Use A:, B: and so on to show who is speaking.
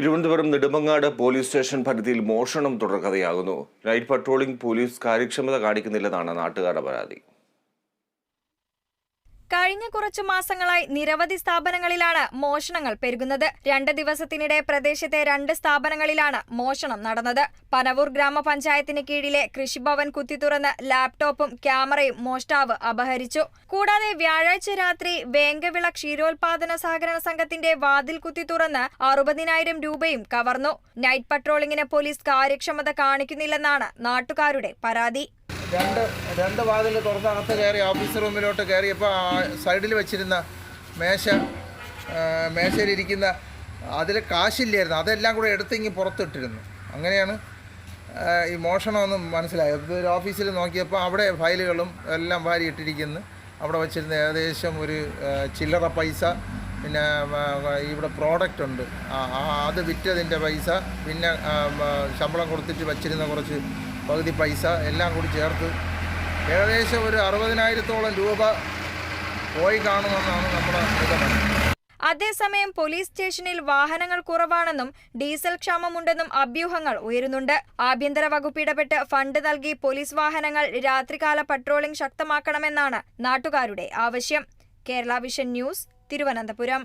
A: Thiruvananthapuram Nedumangad police station പരിധിയിൽ മോഷണം തുടർക്കഥയാകുന്നു. Night patrolling police കാര്യക്ഷമത കാണിക്കുന്നില്ലെന്നാണ് നാട്ടുകാരുടെ പരാതി.
B: കഴിഞ്ഞ കുറച്ചു മാസങ്ങളായി നിരവധി സ്ഥാപനങ്ങളിലാണ് മോഷണങ്ങൾ പെരുകുന്നത്. 2 ദിവസത്തിനിടെ പ്രദേശത്തെ 2 സ്ഥാപനങ്ങളിലാണ് മോഷണം നടന്നത്. പനവൂർ ഗ്രാമപഞ്ചായത്തിന് കീഴിലെ കൃഷിഭവൻ കുത്തിത്തുറന്ന് ലാപ്ടോപ്പും ക്യാമറയും മോഷ്ടാവ് അപഹരിച്ചു. കൂടാതെ വ്യാഴാഴ്ച രാത്രി വേങ്കവിള ക്ഷീരോത്പാദന സഹകരണ സംഘത്തിന്റെ വാതിൽ കുത്തിത്തുറന്ന് 60,000 രൂപയും കവർന്നു. നൈറ്റ് പട്രോളിംഗിന് പോലീസ് കാര്യക്ഷമത കാണിക്കുന്നില്ലെന്നാണ് നാട്ടുകാരുടെ പരാതി.
C: രണ്ട് വാതിൽ തുറന്നകത്ത് കയറി ഓഫീസ് റൂമിലോട്ട് കയറിയപ്പോൾ സൈഡിൽ വെച്ചിരുന്ന മേശയിലിരിക്കുന്ന അതിൽ കാശില്ലായിരുന്നു, അതെല്ലാം കൂടെ എടുത്തിങ്ങി പുറത്തിട്ടിരുന്നു. അങ്ങനെയാണ് ഈ മോഷണമെന്ന് മനസ്സിലായത്. ഒരു ഓഫീസിൽ നോക്കിയപ്പോൾ അവിടെ ഫയലുകളും എല്ലാം വാരി ഇട്ടിരിക്കുന്നു. അവിടെ വെച്ചിരുന്ന ഏകദേശം ഒരു ചില്ലറ പൈസ, പിന്നെ ഇവിടെ പ്രോഡക്റ്റ് ഉണ്ട്, അത് വിറ്റതിൻ്റെ പൈസ, പിന്നെ ശമ്പളം കൊടുത്തിട്ട് വച്ചിരുന്ന കുറച്ച് പകുതി പൈസ എല്ലാം കൂടി ചേർത്ത് ഏകദേശം ഒരു 60,000-ഓളം രൂപ പോയി കാണുമെന്നാണ് നമ്മുടെ നിഗമനം.
B: അതേസമയം പോലീസ് സ്റ്റേഷനിൽ വാഹനങ്ങൾ കുറവാണെന്നും ഡീസൽ ക്ഷാമമുണ്ടെന്നും അഭ്യൂഹങ്ങൾ ഉയരുന്നുണ്ട്. ആഭ്യന്തര വകുപ്പ് ഇടപെട്ട് ഫണ്ട് നൽകി പോലീസ് വാഹനങ്ങൾ രാത്രികാല പട്രോളിംഗ് ശക്തമാക്കണമെന്നാണ് നാട്ടുകാരുടെ ആവശ്യം. Kerala vision news, Thiruvananthapuram.